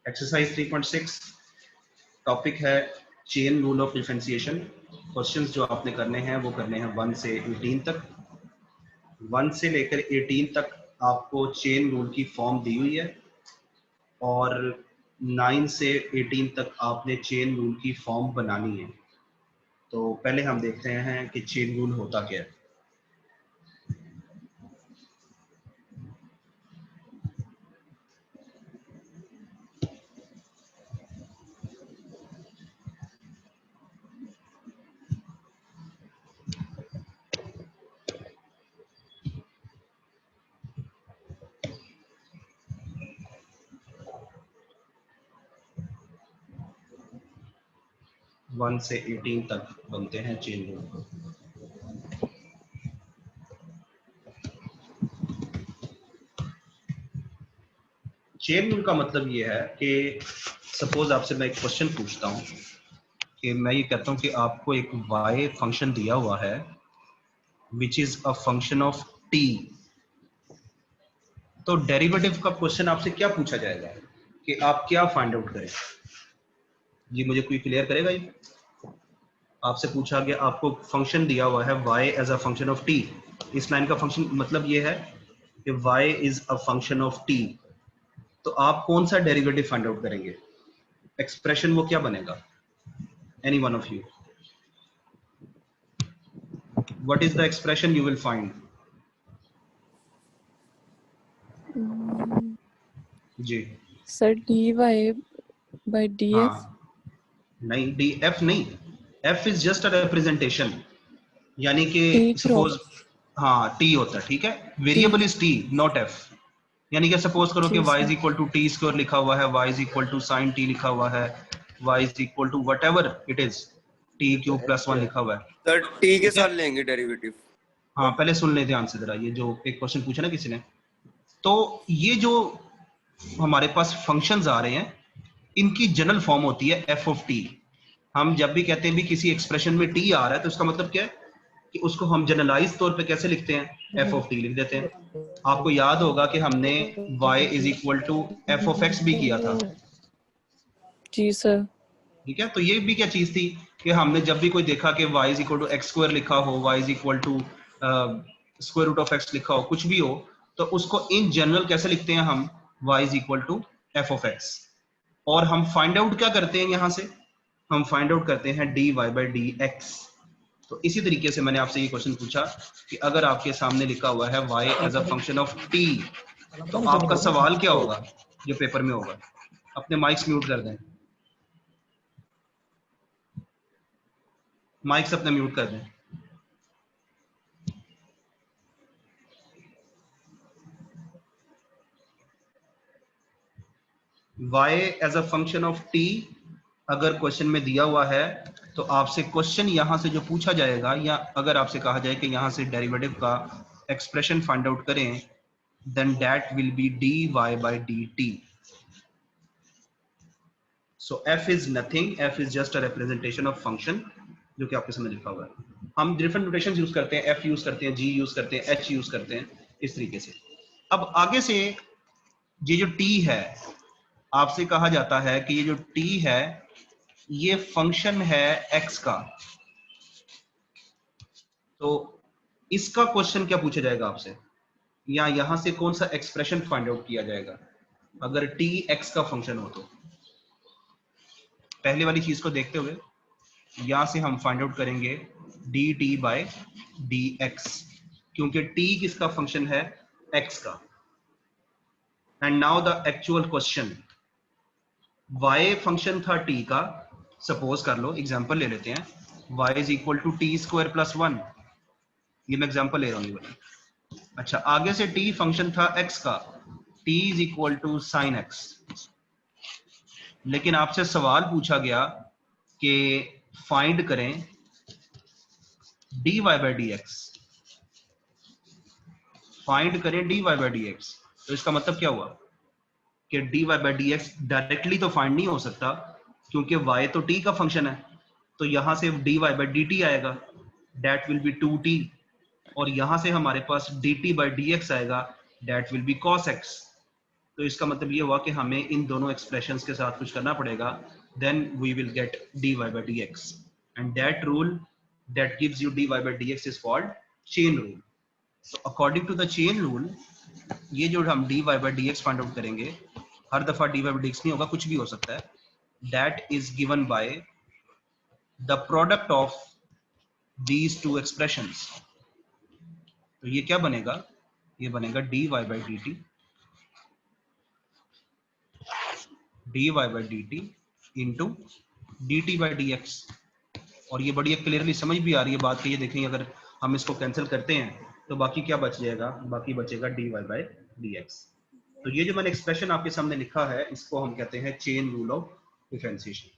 Exercise 3.6 topic है chain rule of differentiation. Questions जो आपने करने हैं वो करने हैं 1 से 18 तक। 1 से लेकर 18 तक आपको चेन रूल की फॉर्म दी हुई है और 9 से 18 तक आपने चेन रूल की फॉर्म बनानी है। तो पहले हम देखते हैं कि चेन रूल होता क्या है। वन से 18 तक बनते हैं चेन रूल। चेन रूल का मतलब ये है कि सपोज आपसे मैं एक क्वेश्चन पूछता हूँ कि मैं ये कहता हूँ कि आपको एक y फंक्शन दिया हुआ है which is a function of t। तो डेरिवेटिव का क्वेश्चन आपसे क्या पूछा जाएगा कि आप क्या फाइंड आउट करें। जी मुझे कोई क्लियर करेगा ये? आपसे पूछा गया आपको फंक्शन दिया हुआ है y as a function of t। इस लाइन का फंक्शन मतलब ये है कि y is a function of t। तो आप कौन सा डेरिवेटिव फाइंड आउट करेंगे? एक्सप्रेशन वो क्या बनेगा? Any one of you, what is the expression you will find? जी सर dy by df। हाँ नहीं, डी एफ नहीं, F is just a representation, यानी कि सपोज हाँ टी होता है, ठीक है, variable is T not F. यानी कि सपोज करो कि y is equal to T square लिखा हुआ है, y is equal to sine T लिखा हुआ है, y is equal to whatever it is, T cube plus 1 लिखा हुआ है। सर टी के साथ लेंगे डेरिवेटिव। हाँ पहले सुन ले ध्यान से जरा, ये जो एक क्वेश्चन पूछा ना किसी ने, तो ये जो हमारे पास फंक्शंस आ रहे हैं इनकी जनरल फॉर्म होती है एफ ऑफ टी। हम जब भी कहते हैं भी किसी एक्सप्रेशन में टी आ रहा है तो उसका मतलब क्या है कि उसको हम जनरलाइज तौर पे कैसे लिखते हैं, एफ ऑफ टी लिख देते हैं। आपको याद होगा कि हमने y is equal to F of X भी किया था। जी सर। ठीक है, तो ये भी क्या चीज थी कि हमने जब भी कोई देखा कि y is equal to X square लिखा हो, y is equal to square root of X लिखा हो, कुछ भी हो, तो उसको इन जनरल कैसे लिखते हैं हम, y is equal to F of X. और हम फाइंड आउट क्या करते हैं, यहां से हम फाइंड आउट करते हैं dy बाई डी एक्स। तो इसी तरीके से मैंने आपसे ये क्वेश्चन पूछा कि अगर आपके सामने लिखा हुआ है y as a function of t, तो आपका सवाल क्या होगा जो पेपर में होगा? अपने माइक्स म्यूट कर दें, माइक्स अपने म्यूट कर दें। y as a function of t अगर क्वेश्चन में दिया हुआ है तो आपसे क्वेश्चन यहां से जो पूछा जाएगा, या अगर आपसे कहा जाए कि यहां से डेरिवेटिव का एक्सप्रेशन फाइंड आउट करें, then that will be dy by dt। So f is nothing, f is just a representation of function जो कि आपके सामने लिखा हुआ है। हम डिफरेंट नोटेशन यूज करते हैं, f यूज करते हैं, g यूज करते हैं, h यूज करते हैं, इस तरीके से। अब आगे से ये जो t है, आपसे कहा जाता है कि ये जो t है ये फंक्शन है x का। तो इसका क्वेश्चन क्या पूछा जाएगा आपसे, या यहां से कौन सा एक्सप्रेशन फाइंड आउट किया जाएगा अगर t x का फंक्शन हो? तो पहले वाली चीज को देखते हुए यहां से हम फाइंड आउट करेंगे dt बाय dx, क्योंकि t किसका फंक्शन है, x का। And now the actual question, y function था t का, सपोज कर लो एग्जांपल ले लेते हैं, y is equal to T square plus 1, ये मैं एग्जांपल ले रहा हूं ये। अच्छा, आगे से t फंक्शन था x का, t is equal to sine X. लेकिन आपसे सवाल पूछा गया कि फाइंड करें dy by D X, find करें dy बाई डी एक्स। तो इसका मतलब क्या हुआ कि dy by D X directly तो फाइंड नहीं हो सकता, क्योंकि y तो t का फंक्शन है, तो यहां से dy बाई dt आएगा, दैट विल बी 2t, और यहां से हमारे पास dt बाई dx आएगा, that will B cos x। तो इसका मतलब ये हुआ कि हमें इन दोनों एक्सप्रेशंस के साथ कुछ करना पड़ेगा, then we will get dy by dx, and that rule that gives you dy by dx is called chain rule. So according to the chain rule, ये जो हम dy by dx find out करेंगे, हर दफा dy by dx नहीं होगा, कुछ भी हो सकता है, that is given by the product of these two expressions. तो ये क्या बनेगा, ये बनेगा dy by dt, dy by dt into dt by dx. और ये बड़ी क्लियरली समझ भी आ रही है बात कि ये देखें अगर हम इसको कैंसिल करते हैं तो बाकी क्या बच जाएगा, बाकी बचेगा dy by dx. तो ये जो मैंने एक्सप्रेशन आपके सामने लिखा है इसको हम कहते हैं चेन रूल ऑफ डिफरेंशिएशन.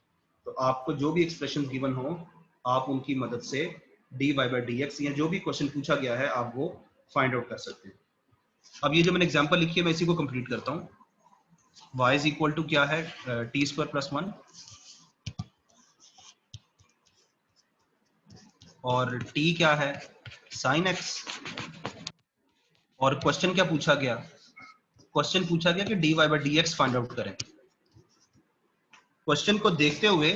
तो आपको जो भी एक्सप्रेशन गिवन हो आप उनकी मदद से dy by dx या जो भी क्वेश्चन पूछा गया है आप वो फाइंड आउट कर सकते हैं. अब ये जो मैंने एग्जांपल लिखी है मैं इसी को कंप्लीट करता हूँ. y इज इक्वल टू क्या है, t स्क्वायर प्लस 1 और t क्या है, sin x. और क्वेश्चन क्या पूछा गया, क्वेश्चन पूछा गया कि dy by dx find out करें. क्वेश्चन को देखते हुए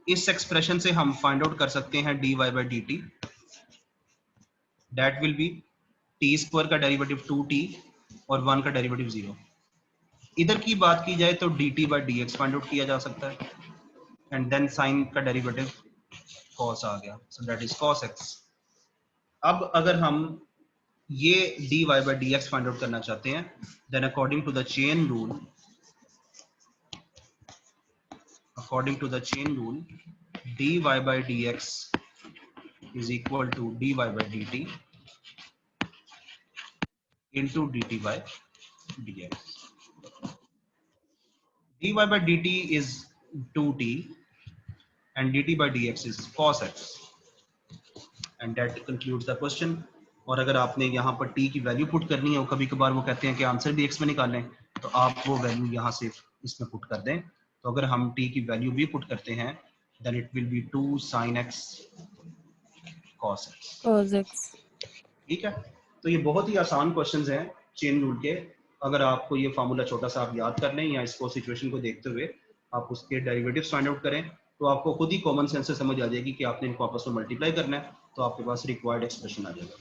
इस एक्सप्रेशन से हम फाइंड आउट कर सकते हैं dy by dt, that will B t square का डेरिवेटिव 2t और 1 का डेरिवेटिव 0. इधर की बात की जाए तो dt by dx find out किया जा सकता है, एंड देन sin का डेरिवेटिव cos आ गया, so that is cos x. अब अगर हम ये dy by dx find out करना चाहते हैं, then according to the chain rule dy by dx is equal to dy by dt into dt by dx. dy by dt is 2t and dt by dx is cos x, and that concludes the question. और अगर आपने यहाँ पर t की value put करनी है, कभी कभार वो कहते हैं कि आंसर भी x में निकालें, तो आप वो वैल्यू यहाँ से इसमें पुट कर दें. तो अगर हम t की वैल्यू भी पुट करते हैं then it will be 2 sin x cos x. ठीक है, तो ये बहुत ही आसान क्वेश्चंस हैं चेन रूल के. अगर आपको ये फार्मूला छोटा सा आप याद कर लें या इसको सिचुएशन को देखते हुए आप उसके डेरिवेटिव्स फाइंड आउट करें तो आपको खुद ही कॉमन सेंस से समझ आ जाएगी कि आपने इनको आपस में मल्टीप्लाई करना है, तो आपके पास रिक्वायर्ड एक्सप्रेशन आ जाएगा.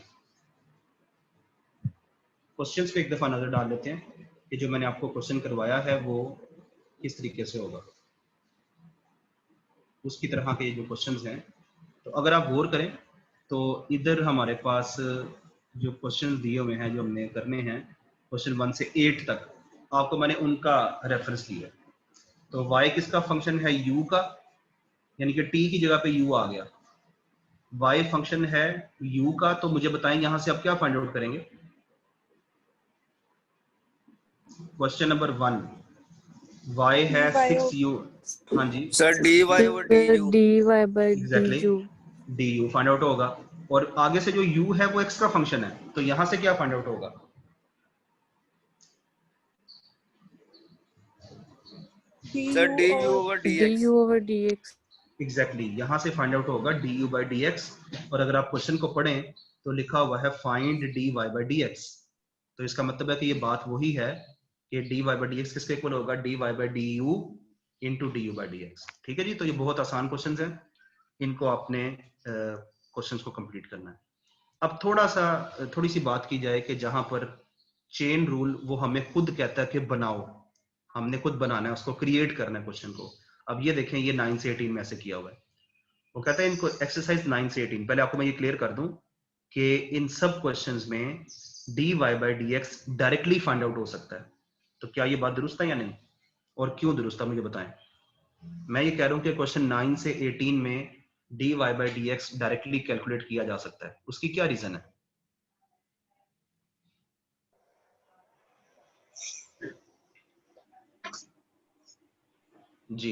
क्वेश्चंस पे एक दफा नजर डाल लेते हैं कि जो मैंने आपको क्वेश्चन करवाया है वो किस तरीके से होगा. उसकी तरह के जो क्वेश्चंस हैं, तो अगर आप गौर करें तो इधर हमारे पास जो क्वेश्चन दिए हुए हैं जो हमने करने हैं क्वेश्चन 1 से 8 तक, आपको मैंने उनका रेफरेंस दिया. तो y किसका फंक्शन है, u का, यानी कि t की जगह पे u आ गया. y फंक्शन है u का, तो मुझे बताएं यहां से आप क्या फाइंड आउट करेंगे. क्वेश्चन नंबर 1, y है 6u. हाँ जी sir dy over du. dy by exactly du. du find out होगा, और आगे से जो u है वो x का फंक्शन है, तो यहां से क्या फाइंड आउट होगा. Sir du over dx. du over dx. Exactly यहाँ से फाइंड आउट होगा du by dx. और अगर आप क्वेश्चन को पढ़ें तो लिखा हुआ है फाइंड dy by dx, तो इसका मतलब है कि ये बात वही है कि dy by dx किसके इक्वल होगा, dy by du into du by dx. ठीक है जी, तो ये बहुत आसान क्वेश्चंस हैं, इनको आपने क्वेश्चंस को कंप्लीट करना है. अब थोड़ी सी बात की जाए कि जहां पर चेन रूल वो हमें खुद कहता है कि बनाओ, हमने खुद बनाना है, उसको क्रिएट करना है क्वेश्चन को. अब ये देखें, ये 9 से 18 में ऐसे किया हुआ है. वो कहता है इनको एक्सरसाइज 9 से 18. पहले आपको मैं ये क्लियर कर दूं कि इन सब क्वेश्चंस में dy by dx directly find out हो सकता है. तो क्या ये बात दुरुस्त है या नहीं, और क्यों दुरुस्त है मुझे बताएं. मैं ये कह रहा हूं कि क्वेश्चन 9 से 18 में dy by dx directly calculate किया जा सकता है. उसकी क्या रीजन है. जी,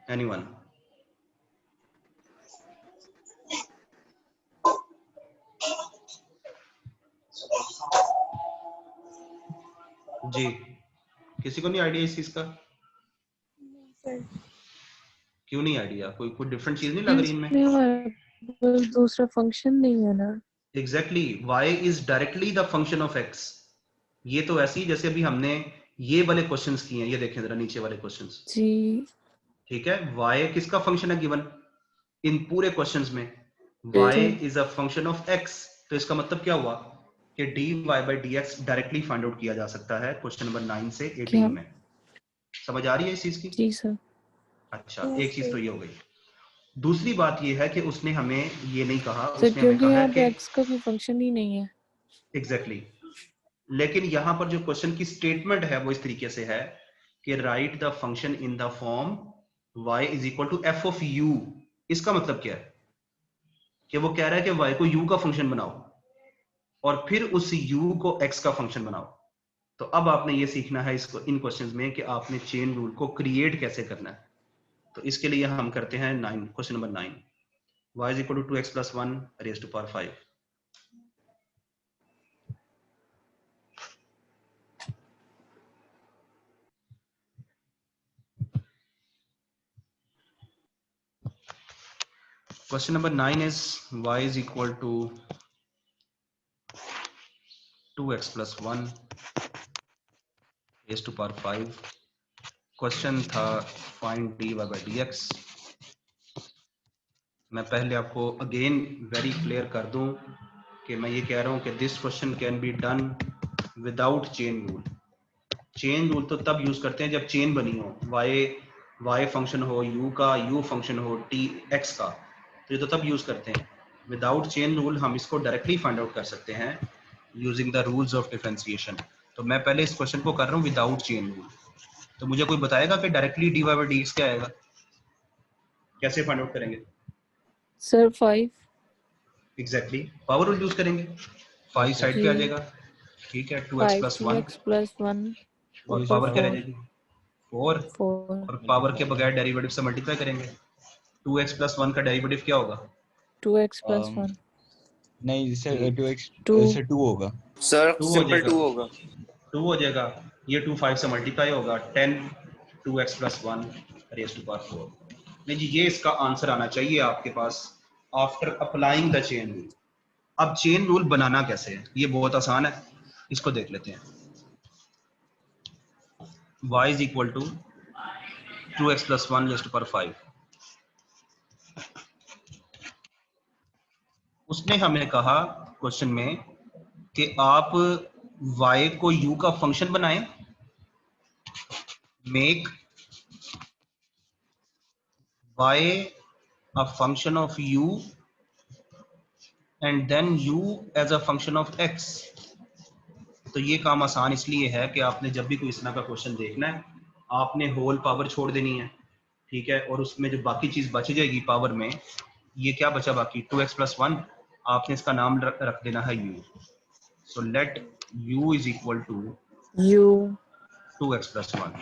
एनीवन. जी, किसी को नहीं आइडिया इस चीज का. क्यों नहीं आइडिया, कोई डिफरेंट चीज नहीं लग रही इनमें. दूसरा फंक्शन नहीं है ना. Exactly y is directly the function of x. ये तो ऐसे ही जैसे अभी हमने ये वाले क्वेश्चंस किए हैं, ये देखें जरा नीचे वाले क्वेश्चंस। जी। ठीक है, y किसका फंक्शन है गिवन इन पूरे क्वेश्चंस में? y sir is a function of x। तो इसका मतलब क्या हुआ कि dy by dx directly find out किया जा सकता है क्वेश्चन नंबर 9 से 18 क्या? में। समझ आ रही है इस चीज की? जी सर। अच्छा, एक चीज तो ये हो गई। दूसरी बात ये है कि उसने हमें ये नहीं कहा, सर उसने हमें क्योंकि कहा है यहाँ कि पे x का कोई फंक्शन ही नहीं है। एग्जैक्टली लेकिन यहां पर जो क्वेश्चन की स्टेटमेंट है वो इस तरीके से है कि write the function in the form y is equal to F of U. इसका मतलब क्या है कि वो कह रहा है कि y को u का फंक्शन बनाओ और फिर उस u को x का फंक्शन बनाओ। तो अब आपने ये सीखना है इसको इन क्वेश्चंस में कि आपने चेन रूल को क्रिएट कैसे करना है। तो इसके लिए हम करते हैं 9, question number 9, y is equal to 2x plus 1 raise to power 5। Question number 9 is y is equal to 2x plus 1 raised to power 5। Question था फाइंड dy by dx। मैं पहले आपको अगेन वेरी क्लियर कर दूं कि मैं ये कह रहा हूं कि this question can be done without chain rule. Chain rule तो तब यूज करते हैं जब चेन बनी हो, y फंक्शन हो, u का u फंक्शन हो, t x का, तो ये तो तब यूज करते हैं। विदाउट चेन रूल हम इसको डायरेक्टली फाइंड आउट कर सकते हैं using the rules of differentiation. तो मैं पहले इस क्वेश्चन को कर रहा हूँ विदाउट चेन रूल। तो मुझे कोई बताएगा कि डायरेक्टली dy by dx क्या आएगा, कैसे फाइंड आउट करेंगे? Sir 5। Exactly power rule use करेंगे, 5 साइड पे आ जी। जाएगा। ठीक है, 2x 5 प्लस 1 2x प्लस 1 और सो पावर क्या रह 4 जाएगी 4 4 और पावर के बगैर डेरिवेटिव से मल्टीप्लाई करेंगे। 2x प्लस 1 का डेरिवेटिव क्या होगा? 2x प्लस अम, 1 नहीं सर 2x 2 से 2 होगा। सर 2 हो सिंपल जाएगा, 2 होगा। 2 हो जाएगा। ये 2 5 से मल्टीप्लाई होगा, 10 2x plus 1 raise to power 4। नहीं जी, ये इसका आंसर आना चाहिए आपके पास after applying the chain rule. अब चेन रूल बनाना कैसे है, ये बहुत आसान है, इसको देख लेते हैं। y is equal to 2x plus 1 raised to power 5। उसने हमें कहा क्वेश्चन में कि आप y को u का फंक्शन बनाएं, make y a function of u and then u as a function of x। तो ये काम आसान इसलिए है कि आपने जब भी कोई इस तरह का क्वेश्चन देखना है, आपने होल पावर छोड़ देनी है। ठीक है, और उसमें जो बाकी चीज बच जाएगी पावर में, ये क्या बचा बाकी 2x प्लस 1, आपने इसका नाम रख देना है u। So let u is equal to u 2x plus 1।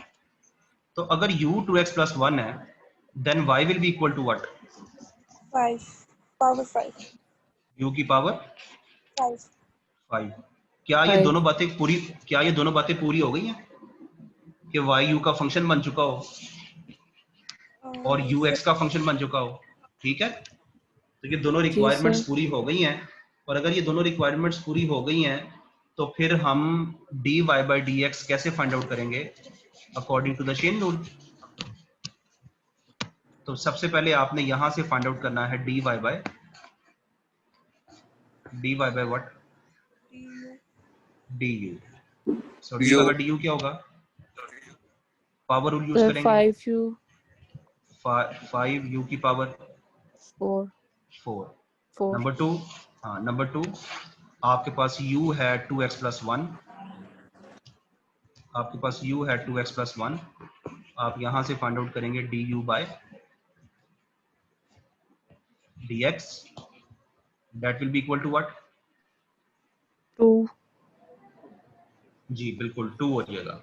तो अगर u 2x प्लस 1 है then y will be equal to what? 5 power 5 u की पावर 5 5। क्या ये 5 दोनों बातें पूरी, क्या ये दोनों बातें पूरी हो गई हैं कि y u का फंक्शन बन चुका हो और u x का फंक्शन बन चुका हो? ठीक है, तो ये दोनों जी रिक्वायरमेंट्स सर। पूरी हो गई हैं। और अगर ये दोनों रिक्वायरमेंट्स पूरी हो गई हैं तो फिर हम dy by dx कैसे फाइंड आउट करेंगे? According to the chain rule. तो सबसे पहले आपने यहां से फाइंड आउट करना है dy by what? du। So dy you by du क्या होगा? पावर रूल यूज सर करेंगे, 5u 5u की पावर 4 4। 4 नंबर 2, हाँ नंबर 2, आपके पास u है 2x प्लस 1, आपके पास u है 2x प्लस 1। आप यहां से फाइंड आउट करेंगे du by dx, that will be equal to what? 2 जी बिल्कुल 2 हो जाएगा।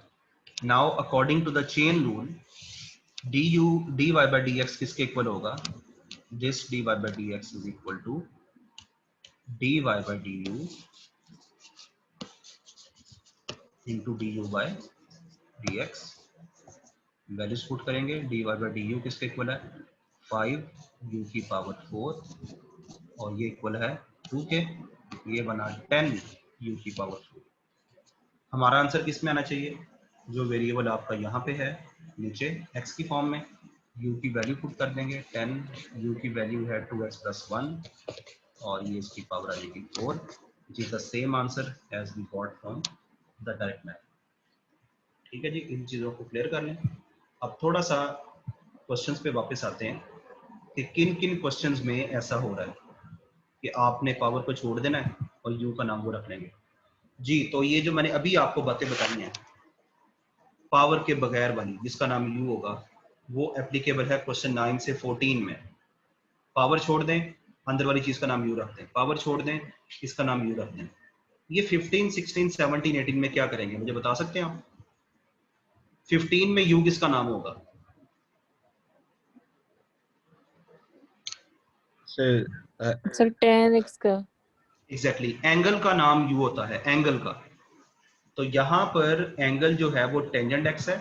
Now according to the chain rule du dy by dx किसके इक्वल होगा? This dy by dx is equal to dy by du into du by dx। Values put करेंगे, dy by du किसके इक्वल है? 5 u की पावर 4 और ये इक्वल है 2 के, ये बना 10 u की पावर 4। हमारा आंसर किस में आना चाहिए? जो वेरिएबल आपका यहाँ पे है नीचे x की फॉर्म में, u की वैल्यू पुट कर देंगे 10, u की वैल्यू है 2x + 1 और ये इसकी पावर आ जाएगी 4, which is the same answer as we got from the direct math. ठीक है जी, इन चीज़ों को क्लियर कर लें। अब थोड़ा सा क्वेश्चंस पे वापस आते हैं कि किन किन क्वेश्चंस में ऐसा हो रहा है कि आपने पावर को छोड़ देना है और u का नाम वो रख लेंगे जी। तो ये जो मैंने अभी आपको बातें बताई हैं पावर के बगैर वाली, जिसका नाम u होगा, वो एप्लीकेबल है क्वेश्चन 9 से 14 में। पावर छोड़ दें, अंदर वाली चीज का नाम u रख दें, पावर छोड़ दें, इसका नाम u रख दें। ये 15, 16, 17, 18 में क्या करेंगे मुझे बता सकते हैं आप? 15 में u किसका नाम होगा? सर 10x का। एग्जैक्टली, एंगल का नाम u होता है, एंगल का। तो यहाँ पर एंगल जो है वो टेंजेंट x है,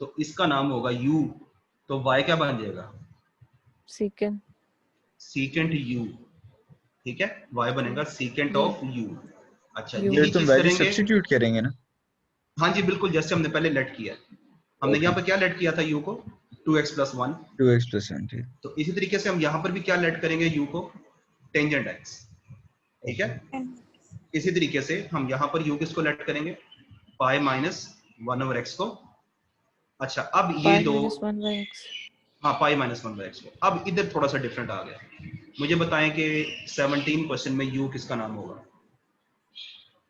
तो इसका नाम होगा u। तो y क्या बन जाएगा? सेकंड। Secant u। ठीक है, y बनेगा सीकेंट ऑफ u। अच्छा, U। यही तुम चीज वैल्यू करेंगे। सब्स्टिट्यूट करेंगे ना? हाँ जी बिल्कुल, जैसे हमने पहले लेट किया, हमने Okay. यहाँ पर क्या लेट किया था u को? 2x + 1। 2x + 1, ठीक। तो इसी तरीके से हम यहाँ पर भी क्या लेट करेंगे u को? Tangent x। ठीक है, And इसी तरीके से हम यहाँ पर u किसको लेट करेंगे? पाई माइनस 1/x को। अच्छा, अब ये पाई दो, माइनस 1/x। हाँ पाई माइनस 1/x को। अब इधर थोड़ा सा डिफरेंट आ गया। मुझे बताएं कि 17 क्वेश्चन में u किसका नाम होगा?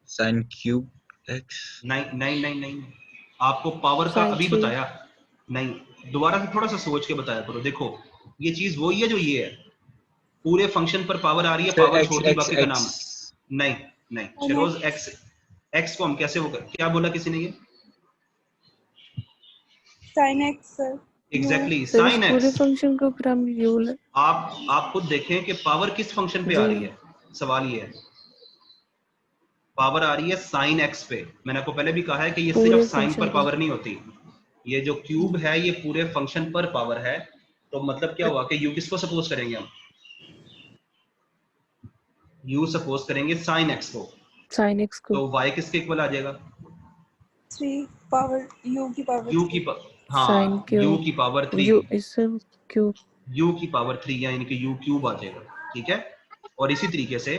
sin cube x। नहीं नहीं नहीं नहीं, आपको पावर का Sin अभी 3। बताया नहीं, दोबारा से थोड़ा सा सोच के बताया करो। देखो ये चीज वही है जो ये है, पूरे फंक्शन पर पावर आ रही है, Sir, पावर x छोड़ दी, x बाकी का नाम x नहीं नहीं। शिरोज x को हम कैसे होगा, क्या बोला किसी ने? ये sin x, sir. Exactly sir इस साइन पूरे x। फंक्शन को फिर हम u आप खुद देखें कि पावर किस फंक्शन पे आ जी। रही है। सवाल ये है, पावर आ रही है साइन x पे। मैंने आपको पहले भी कहा है कि ये सिर्फ पूरे साइन फंक्शन पर पे। पावर नहीं होती, ये जो क्यूब है ये पूरे फंक्शन पर पावर है। तो मतलब क्या हुआ कि u किसको सपोज करेंगे हम? u सपोज करेंगे साइन x को, sin x को। तो y किसके इक्वल आ जाएगा? 3 power u की power u 3. की हाँ sin u क्यूब। की पावर 3, u इस क्यूब। u की पावर 3 यानी कि u क्यूब आ जाएगा। ठीक है, और इसी तरीके से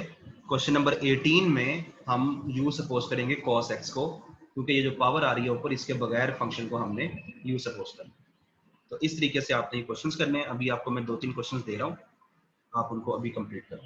क्वेश्चन नंबर 18 में हम u सपोज करेंगे cos x को, क्योंकि ये जो पावर आ रही है ऊपर, इसके बगैर फंक्शन को हमने u सपोज करना। तो इस तरीके से आपने ये क्वेश्चंस करने हैं। अभी आपको मैं 2-3 क्वेश्चंस दे रहा हूँ, आप उनको अभी कंप्लीट करो।